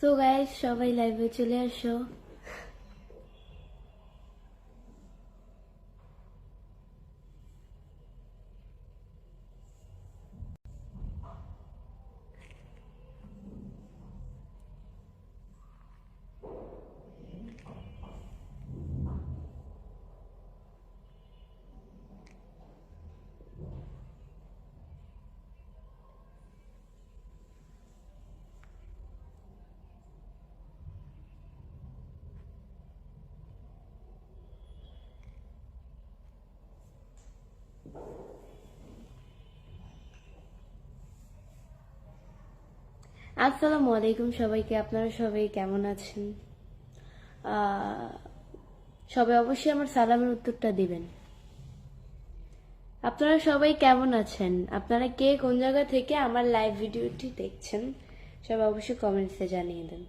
So guys, সবাই লাইভে চলে আসো। আসসালামু আলাইকুম সবাইকে। আপনারা সবাই কেমন আছেন? সবাই অবশ্যই আমার সালামের উত্তরটা দিবেন। আপনারা সবাই কেমন আছেন? আপনারা কে কোন জায়গা থেকে আমার লাইভ ভিডিওটি দেখছেন সবাই অবশ্যই কমেন্টসে জানিয়ে দেন।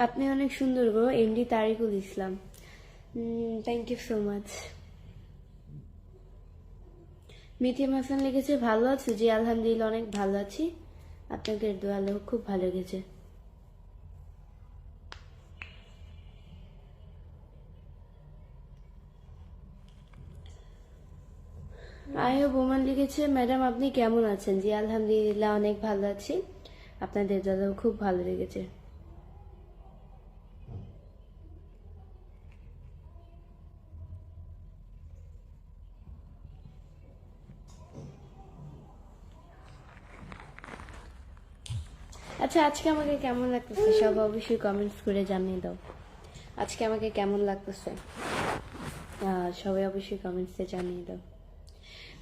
আপনি অনেক সুন্দর গো, MD Tariqul Islam. Thank you so much. মিথিম হাসান লিখেছে, ভালো আছো? জি আলহামদুলিল্লাহ, অনেক ভালো আছি। আপনাদের দোয়া আল্লাহ খুব ভালো লেগেছে। আয়ো বোমান লিখেছে, ম্যাডাম আপনি কেমন আছেন? জি আলহামদুলিল্লাহ, অনেক ভালো আছি। আপনাদের দাদাও খুব ভালো লেগেছে। আচ্ছা, আজকে আমাকে কেমন লাগতেছে সব অবশ্যই কমেন্টস করে জানিয়ে দাও। আজকে আমাকে কেমন লাগতেছে সবাই অবশ্যই কমেন্টসে জানিয়ে দাও।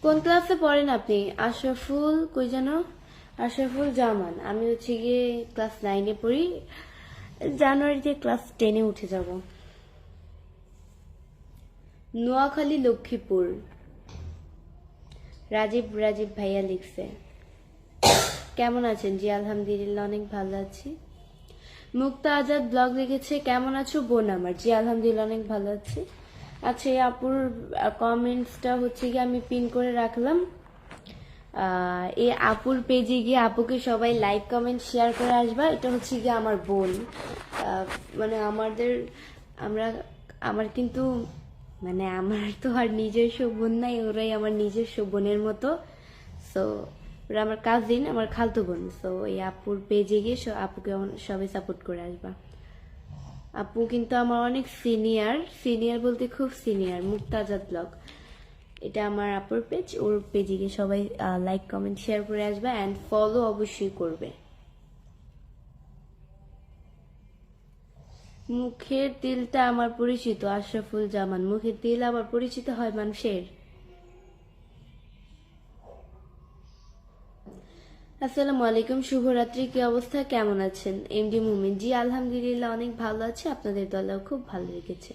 কোন ক্লাসে পড়েন আপনি? আশরাফুল কই যেন? আশরাফুল জামান। আমি হচ্ছে গিয়ে ক্লাস 9-এ পড়ি। জানুয়ারিতে ক্লাস 10-এ উঠে যাব। নোয়াখালী, লক্ষ্মীপুর। রাজীব রাজীব ভাইয়া লিখছে, কেমন আছেন? জি আলহামদুলিল্লাহ, অনেক ভালো আছি। মুক্তা আজাদ ব্লগ লিখেছে, কেমন আছো বোন আমার? জি আলহামদুলিল্লাহ, অনেক ভালো আছি। আচ্ছা, এই আপুর কমেন্টসটা হচ্ছে গিয়ে আমি পিন করে রাখলাম। এই আপুর পেজে গিয়ে আপুকে সবাই লাইক কমেন্ট শেয়ার করে আসবা। এটা হচ্ছে গিয়ে আমার বোন। মানে আমার কিন্তু মানে আমার তো আর নিজস্ব বোন নাই, ওরাই আমার নিজস্ব বোনের মতো। সো ওরা আমার কাজিন, আমার খালতো বোন। সো এই আপুর পেজে গিয়ে আপুকে সবাই সাপোর্ট করে আসবা। আপু কিন্তু আমার অনেক সিনিয়র, সিনিয়র বলতে খুব সিনিয়র। মুক্তাজাদ ব্লগ, এটা আমার আপুর পেজ। ওর পেজে গিয়ে সবাই লাইক কমেন্ট শেয়ার করে আসবে অ্যান্ড ফলো অবশ্যই করবে। মুখের তিলটা আমার পরিচিত। আশরাফুল জামান, মুখের তিল আবার পরিচিত হয় মানুষের? আসসালামু আলাইকুম, শুভরাত্রি। কি অবস্থা, কেমন আছেন? এমডি মুমিন, জি আলহামদুলিল্লাহ, অনেক ভালো আছে। আপনাদের দলেও খুব ভালো লেগেছে।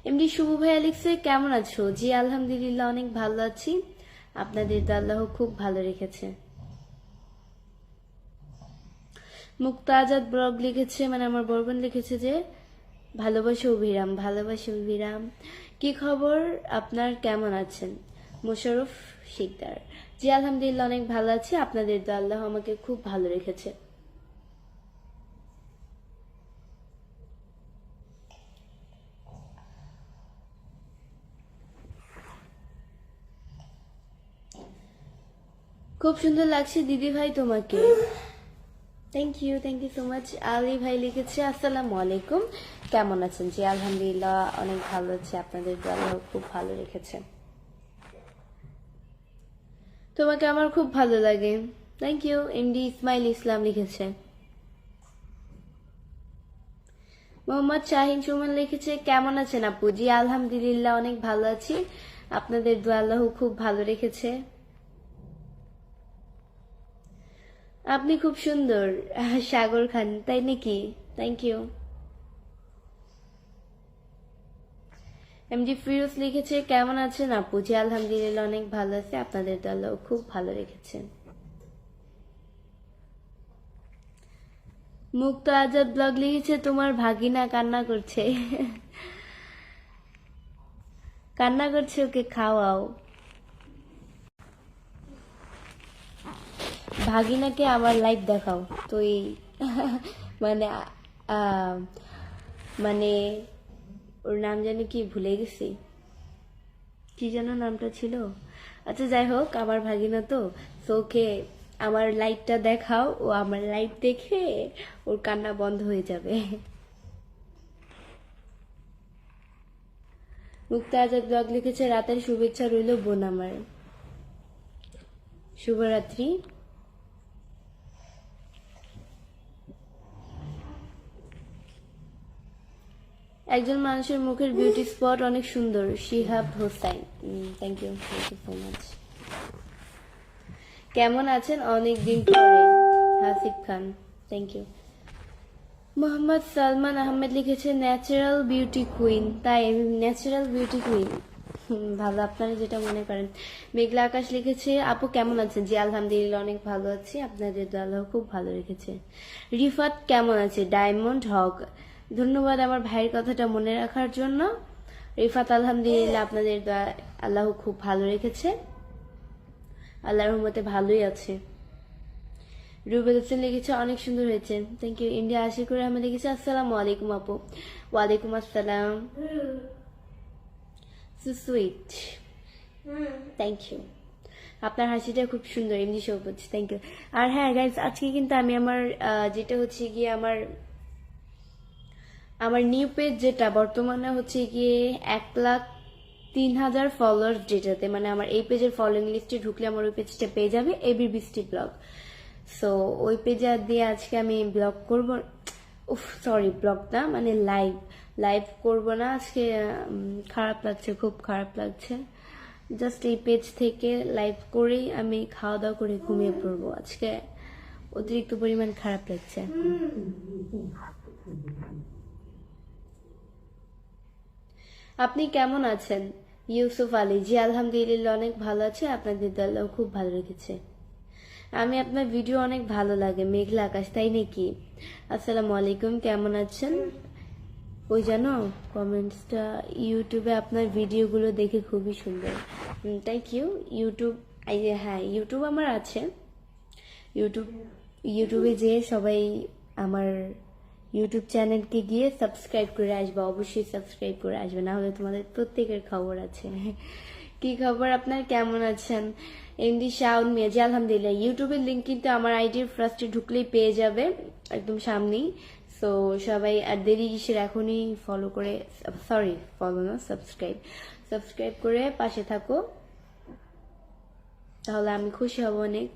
এমডি শুভ ভাইয়া লিখছে, কেমন আছো? জি আলহামদুলিল্লাহ, অনেক ভালো আছি। আপনাদের তো আল্লাহ খুব ভালো রেখেছে। মুক্তা আজাদ ব্লগ লিখেছে, মানে আমার বরবোন লিখেছে যে, ভালোবাসা অভিরাম, ভালোবাসা অভিরাম। কি খবর আপনার, কেমন আছেন? মোশাররফ শিকদার, জি আলহামদুলিল্লাহ, অনেক ভালো আছি। আপনাদের তো আল্লাহ আমাকে খুব ভালো রেখেছে। খুব সুন্দর লাগছে দিদি ভাই তোমাকে। Thank you so much. Ali ভাই লিখেছে, আসসালামু আলাইকুম, কেমন আছেন? জি আলহামদুলিল্লাহ, অনেক ভালো আছে। আপনাদের আল্লাহ খুব ভালো রেখেছে। তোমাকে আমার খুব ভালো লাগে। Thank you. MD Ismail Islam লিখেছে। মোহাম্মদ শাহিন সুমন লিখেছে, কেমন আছেন আপু? জি আলহামদুলিল্লাহ, অনেক ভালো আছি। আপনাদের দোয়া আল্লাহ খুব ভালো রেখেছে। আপনি খুব সুন্দর। সাগর খান, তাই নাকি? Thank you. এমডি ফিরোজ লিখেছে, কেমন আছেন আপু? জি আলহামদুলিল্লাহ, অনেক ভালো আছে। আপনাদের দোয়া আল্লাহ খুব ভালো রেখেছেন। মুক্তা আজাদ ব্লগ লিখেছে, তোমার ভাগিনা কান্না করছে। কান্না করছে, ওকে খাওয়াও। ভাগিনাকে আমার লাইভ দেখাও তুই। মানে আহ, মানে ওর নাম জানি কি, ভুলে গেছি, কি যেন নামটা ছিল। আচ্ছা যাই হোক, আমার ভাগিনা তো, তো ওকে আমার লাইভটা দেখাও, ও আমার লাইভ দেখে ওর কান্না বন্ধ হয়ে যাবে। মুক্তা আজাদ ব্লগ লিখেছে, রাতের শুভেচ্ছা রইল বোন আমার, শুভরাত্রি। একজন মানুষের মুখের বিউটি স্পট অনেক সুন্দর, Shihab Hossain. Thank you so much. কেমন আছেন অনেকদিন পরে, হাসিব খান। Thank you. মোহাম্মদ সালমান আহমেদ লিখেছে, ন্যাচারাল বিউটি কুইন। তাই আমি ন্যাচারাল বিউটি কুইন। ভালো, আপনারা যেটা মনে করেন। মেঘলা আকাশ লিখেছে, আপু কেমন আছেন? জি আলহামদুলিল্লাহ অনেক ভালো আছি, আপনাদের আল্লাহ খুব ভালো রেখেছে। রিফাত কেমন আছে? ডায়মন্ড হক, ধন্যবাদ আমার ভাইয়ের কথাটা মনে রাখার জন্য। রিফাত আলহামদুলিল্লাহ আপনাদের আল্লাহ খুব ভালো রেখেছে, আল্লাহর রহমতে ভালোই আছে। রুবেল হোসেন লিখেছে, অনেক সুন্দর হয়েছে। Thank you. India Ashikur Ahmed লিখেছে, আসসালামু আলাইকুম আপু। ওয়ালাইকুম আসসালাম। So sweet, thank you. আপনার হাসিটা খুব সুন্দর, এমনি সবুজ। Thank you. আর হ্যাঁ গাইজ, আজকে কিন্তু আমি আমার যেটা হচ্ছে গিয়ে আমার নিউ পেজ, যেটা বর্তমানে হচ্ছে গিয়ে 1,03,000 ফলোয়ার্স, যেটাতে মানে আমার এই পেজের ফলোইং লিস্টে ঢুকলে আমার ওই পেজটা পেয়ে যাবে, এবি বৃষ্টি ব্লগ। সো ওই পেজে দিয়ে আজকে আমি ব্লগ করব, উফ সরি, ব্লগ না মানে লাইভ করব না আজকে। খারাপ লাগছে, খুব খারাপ লাগছে। জাস্ট এই পেজ থেকে লাইভ করেই আমি খাওয়া দাওয়া করে ঘুমিয়ে পড়বো আজকে, অতিরিক্ত পরিমাণ খারাপ লাগছে। আপনি কেমন আছেন? ইউসুফ আলী, জি আলহামদুলিল্লাহ অনেক ভালো আছে, আপনাদের আল্লাহ খুব ভালো রেখেছে। আমি আপনার ভিডিও অনেক ভালো লাগে, মেঘলা আকাশ। তাই নাকি? আসসালামু আলাইকুম, কেমন আছেন? ওই জানো কমেন্টসটা, ইউটিউবে আপনার ভিডিওগুলো দেখে খুবই সুন্দর। Thank you. ইউটিউব, হ্যাঁ ইউটিউব আমার আছে। ইউটিউবে যেয়ে সবাই আমার ইউটিউব চ্যানেলকে গিয়ে সাবস্ক্রাইব করে আসবে, অবশ্যই সাবস্ক্রাইব করে আসবে, না হলে তোমাদের প্রত্যেকের খবর আছে। কি খবর আপনার, কেমন আছেন? এমডি শাওন মিয়া, জি আলহামদুলিল্লাহ। ইউটিউবের লিঙ্ক কিন্তু আমার আইডির ফার্স্টে ঢুকলেই পেয়ে যাবে, একদম সামনেই। সো সবাই আর দেরি কিসের, এখনই ফলো করে, সরি ফলো না, সাবস্ক্রাইব করে পাশে থাকো, তাহলে আমি খুশি হব অনেক।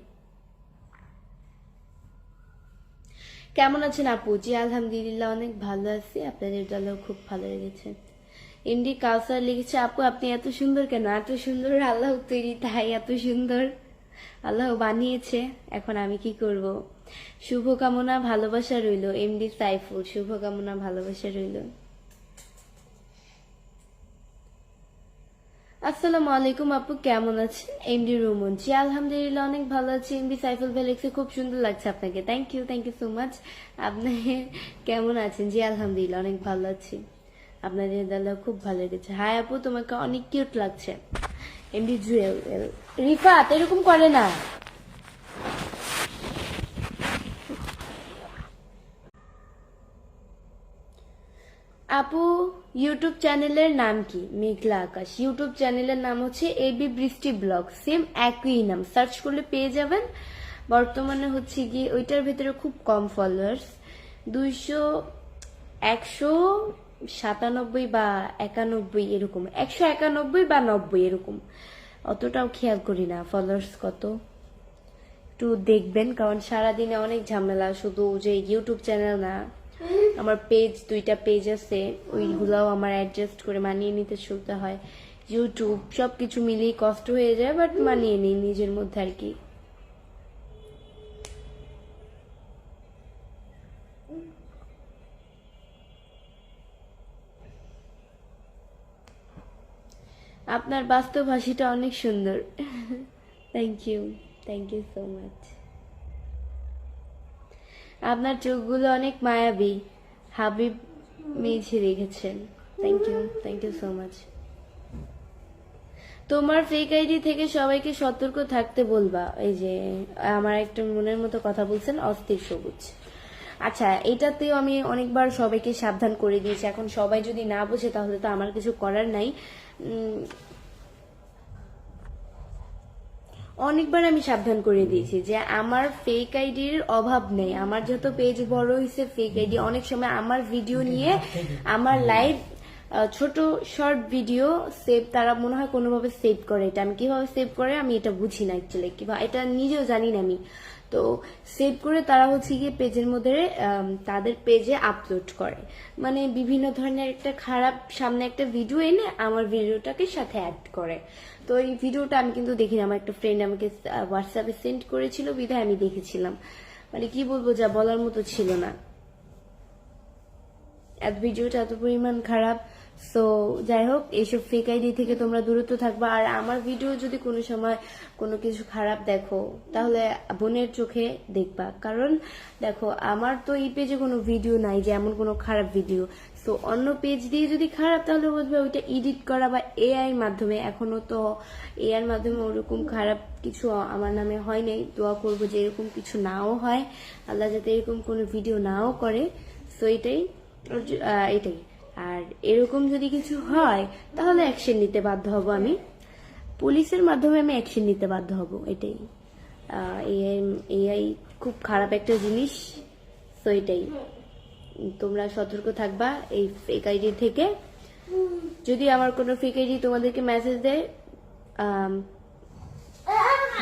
কেমন আছেন আপু? জি আলহামদুলিল্লাহ অনেক ভালো আছি, আপনাদের দলও খুব ভালো লেগেছে। এমডি কাউসার লিখেছে, আপু আপনি এত সুন্দর কেন? এত সুন্দর আল্লাহ তৈরি, তাই এত সুন্দর, আল্লাহ বানিয়েছে, এখন আমি কি করব। শুভকামনা ভালোবাসা রইল। এমডি সাইফুল, শুভকামনা ভালোবাসা রইল। আসসালামু আলাইকুম আপু, কেমন আছেন? এমডি রুমন, জি আলহামদুলিল্লাহ অনেক ভালো আছি। এমডি সাইফুল ভাই লিখছে, খুব সুন্দর লাগছে আপনাকে। Thank you so much. আপনি কেমন আছেন? জি আলহামদুলিল্লাহ অনেক ভালো আছি, আপনাদের দাদা খুব ভালো লেগেছে। হাই আপু, তোমাকে অনেক কিউট লাগছে। এমডি জুয়েল, রিফাত এরকম করে না। আপু ইউটিউব চ্যানেলের নাম কি? মেঘলা আকাশ। ইউটিউব চ্যানেলের নাম হচ্ছে এবি বৃষ্টি ব্লগ, সেম একই নাম, সার্চ করলে পেয়ে যাবেন। বর্তমানে হচ্ছে গিয়ে ওইটার ভেতরে খুব কম ফলোয়ার্স, 197 বা 91 এরকম, 191 বা 90 এরকম, অতটাও খেয়াল করি না ফলোয়ার্স কত, একটু দেখবেন, কারণ সারাদিনে অনেক ঝামেলা, শুধু যে ইউটিউব চ্যানেল না, আমার পেজ, 2টা পেজ আছে, ওইগুলাও আমার অ্যাডজাস্ট করে মানিয়ে নিতে চলতে হয়। ইউটিউব সবকিছু মিলিয়ে কষ্ট হয়ে যায়, বাট মানিয়ে নিই নিজের মধ্যে আর কি। আপনার বাস্তব হাসিটা অনেক সুন্দর। Thank you so much. আপনার চোখগুলো অনেক মায়াবী, হাবিব মেঝে রেখেছেন। Thank you so much. তোমার ফেক আইডি থেকে সবাইকে সতর্ক থাকতে বলবা। এই যে আমার একটা মনের মতো কথা বলছেন অস্থির সবুজ। আচ্ছা, এটাতেও আমি অনেকবার সবাইকে সাবধান করে দিয়েছি। এখন সবাই যদি না বোঝে তাহলে তো আমার কিছু করার নাই। অনেকবার আমি সাবধান করে দিয়েছি যে আমার ফেক আইডির অভাব নেই। আমার যত পেজ বড় হয়েছে ফেক আইডি, অনেক সময় আমার ভিডিও নিয়ে আমার লাইভ ছোট শর্ট ভিডিও সেভ তারা মনে হয় কোনোভাবে সেভ করে। এটা আমি কিভাবে সেভ করে আমি এটা বুঝি না অ্যাকচুয়ালি, কিংবা এটা নিজেও জানি না আমি। তো সেভ করে তারা হচ্ছে গিয়ে পেজের মধ্যে তাদের পেজে আপলোড করে, মানে বিভিন্ন ধরনের একটা খারাপ সামনে একটা ভিডিও এনে আমার ভিডিওটাকে সাথে অ্যাড করে। তো এই ভিডিওটা আমি কিন্তু দেখিনি, আমার একটা ফ্রেন্ড আমাকে হোয়াটসঅ্যাপে সেন্ড করেছিল বিধায় আমি দেখেছিলাম। মানে কি বলবো, যা বলার মতো ছিল না, ভিডিওটা এত পরিমাণ খারাপ। সো যাই হোক, এইসব ফেক আইডি থেকে তোমরা দূরত্ব থাকবা। আর আমার ভিডিও যদি কোনো সময় কোনো কিছু খারাপ দেখো তাহলে বোনের চোখে দেখবা, কারণ দেখো আমার তো এই পেজে কোনো ভিডিও নাই যে এমন কোনো খারাপ ভিডিও। সো অন্য পেজ দিয়ে যদি খারাপ তাহলে বুঝবে ওইটা এডিট করা বা এআই এর মাধ্যমে। এখনো তো এআই এর মাধ্যমে ওরকম খারাপ কিছু আমার নামে হয় নাই। দোয়া করবো যে এরকম কিছু নাও হয়, আল্লাহ যাতে এরকম কোনো ভিডিও নাও করে। সো এটাই। আর এরকম যদি কিছু হয় তাহলে অ্যাকশন নিতে বাধ্য হব, আমি পুলিশের মাধ্যমে আমি অ্যাকশন নিতে বাধ্য হব। এটাই। এআই খুব খারাপ একটা জিনিস। তো এটাই, তোমরা সতর্ক থাকবা এই ফেক আইডি থেকে। যদি আমার কোনো ফেক আইডি তোমাদেরকে মেসেজ দেয়,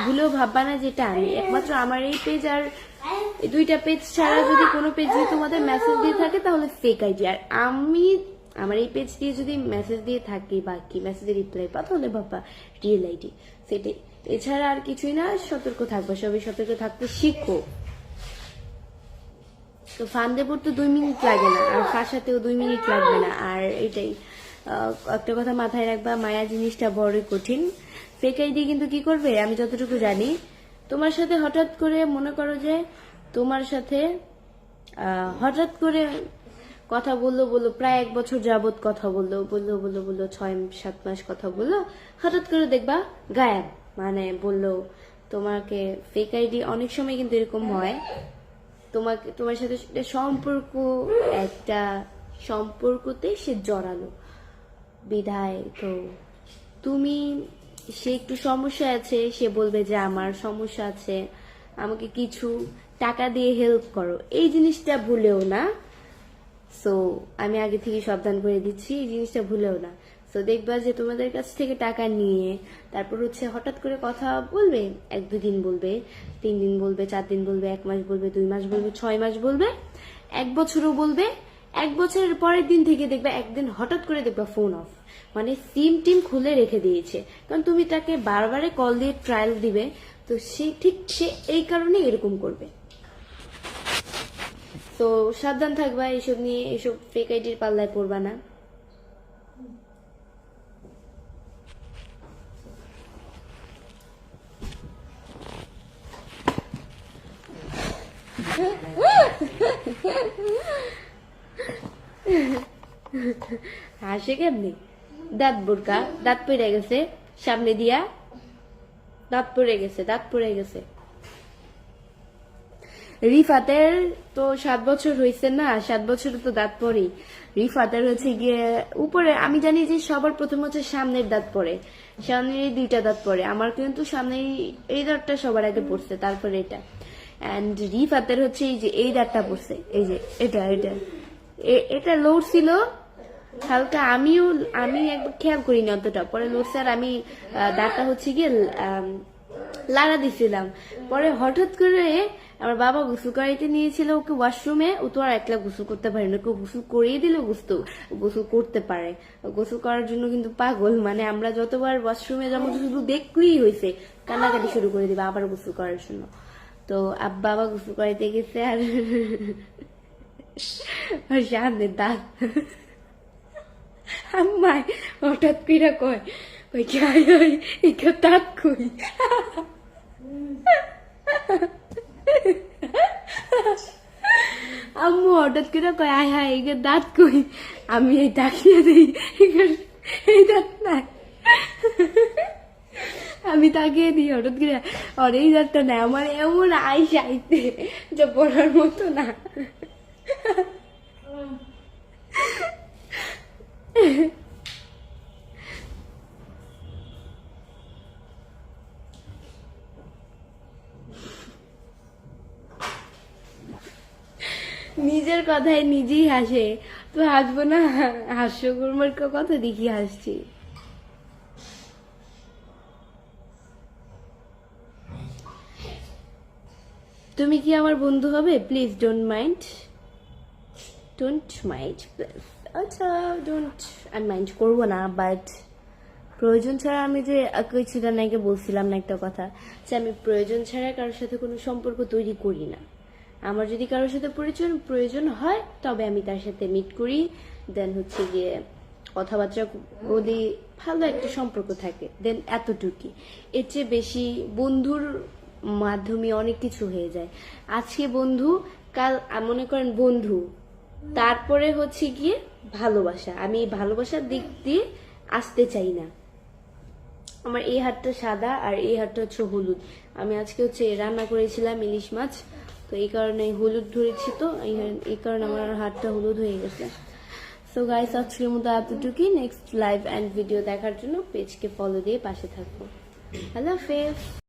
ভুলেও ভাববা না যেটা আমি। একমাত্র আমার এই পেজ আর দুইটা পেজ ছাড়া যদি কোনো পেজ দিয়ে তোমাদের মেসেজ দিয়ে থাকে তাহলে ফেক আইডি। আর আমি আমার এই পেজ দিয়ে যদি মেসেজ দিয়ে থাকি বা কি মেসেজে রিপ্লাই পাও তাহলে বাবা রিয়েল আইডি, সেটাই। এছাড়া আর কিছুই না। সতর্ক থাকবো, সবাই সতর্ক থাকতে শিখো। তো ফান্দে পড়তে 2 মিনিট লাগে না, আর ফাঁসাতেও 2 মিনিট লাগবে না। আর এটাই একটা কথা মাথায় রাখবা, মায়া জিনিসটা বড়ই কঠিন। ফেক আইডি কিন্তু কি করবে আমি যতটুকু জানি, তোমার সাথে হঠাৎ করে মনে করো যে তোমার সাথে হঠাৎ করে কথা বললো প্রায় 1 বছর যাবত কথা বললো 6-7 মাস কথা বললো, হঠাৎ করে দেখবা গায়েব। মানে বললো তোমাকে ফেক আইডি। অনেক সময় কিন্তু এরকম হয়, তোমার সাথে একটা সম্পর্কতে সে জড়ালো বিধায়। তো তুমি, সে একটু সমস্যা আছে, সে বলবে যে আমার সমস্যা আছে, আমাকে কিছু টাকা দিয়ে হেল্প করো। এই জিনিসটা ভুলেও না। সো আমি আগে থেকে সাবধান করে দিচ্ছি, এই জিনিসটা ভুলেও না। সো দেখবা যে তোমাদের কাছ থেকে টাকা নিয়ে তারপর হচ্ছে হঠাৎ করে কথা বলবে, 1-2 দিন বলবে, 3 দিন বলবে, 4 দিন বলবে, 1 মাস বলবে, 2 মাস বলবে, 6 মাস বলবে, 1 বছরও বলবে। 1 বছরের পরের দিন থেকে দেখবা একদিন হঠাৎ করে দেখবা ফোন অফ, মানে সিম টিম খুলে রেখে দিয়েছে। কারণ তুমি তাকে বারবারে কল দিয়ে ট্রায়াল দিবে, তো সে এই কারণে এরকম করবে। তো সাবধান থাকবা এইসব নিয়ে, এইসব ফেক আইডির পাল্লায় পড়বা না। হাসে কেমনি? দাঁত বোরকা, দাঁত পড়ে গেছে সামনে দিয়া, দাঁত পড়ে গেছে। রিফাতের তো 7 বছর হয়েছে না, 7 বছরে তো দাঁত পড়েই। রিফাতের হচ্ছে গিয়ে উপরে, আমি জানি যে সবার প্রথম হচ্ছে সামনের দাঁত পড়ে, সামনের 2টা দাঁত পড়ে। আমার কিন্তু সামনে এই দাঁতটা সবার আগে পড়ছে, তারপরে এটা। এন্ড রিফাতের হচ্ছে এই যে এই দাঁতটা পড়ছে, এই যে এটা লড়ছিল হালকা। আমি একবার খেয়াল করিনি অতটা, পরে লড়ছে। আর আমি দাঁতটা হচ্ছে গিয়ে লাড়া দিছিলাম। পরে হঠাৎ করে আমার বাবা গোসল করাইতে নিয়েছিল ওকে ওয়াশরুমে। ও তো আর একলা গোসল করতে পারে না, কেউ গোসল করিয়ে দিলে গোসল করতে পারে। গোসল করার জন্য কিন্তু পাগল, মানে আমরা যতবার ওয়াশরুমে যাবো শুধু দেখলেই হয়েছে কান্নাকাটি শুরু করে দিবে আবার গোসল করার জন্য। তো বাবা গোসল করাইতে গেছে, আর সামনে দাঁত আম্মাই হঠাৎ করে কয় দাঁত কই। আম্মু হঠাৎ করে কয় আয় হায় এই দাঁত কই। আমি এই তাকিয়ে দিই, এই দাঁত নাই। আমি তাকে দিই হঠাৎ করে আর এই যাত্রা না আমার এমন আইস আইতে যে বলার মতো না। নিজের কথায় নিজেই হাসে, তো হাসবো না? হাস্যকর্মার কথা দেখি হাসছি। তুমি কি আমার বন্ধু হবে? Please don't mind, please. আচ্ছা ডোন্ট, আমি মাইন্ড করবো না, বাট প্রয়োজন ছাড়া আমি যে কিছুটা নাকি বলছিলাম না একটা কথা, যে আমি প্রয়োজন ছাড়া কারোর সাথে কোনো সম্পর্ক তৈরি করি না। আমার যদি কারোর সাথে প্রয়োজন হয় তবে আমি তার সাথে মিট করি, দেন হচ্ছে গিয়ে কথাবার্তা বলি, ভালো একটা সম্পর্ক থাকে, দেন এতটুকুই। এর চেয়ে বেশি বন্ধুর মাধ্যমে অনেক কিছু হয়ে যায়। আজকে বন্ধু, কাল মনে করেন বন্ধু, তারপরে হচ্ছে গিয়ে ভালোবাসা। আমি এই ভালোবাসার দিক দিয়ে আসতে চাই না। আমার এই হাতটা সাদা আর এই হাতটা হচ্ছে হলুদ। আমি আজকে হচ্ছে রান্না করেছিলাম ইলিশ মাছ, তো এই কারণে হলুদ ধরেছি, তো এই কারণে আমার হাতটা হলুদ হয়ে গেছে। সো গাইস, আজকের মতো এতটুকুই। নেক্সট লাইভ অ্যান্ড ভিডিও দেখার জন্য পেজকে ফলো দিয়ে পাশে থাকবো। আল্লাহ হাফেজ।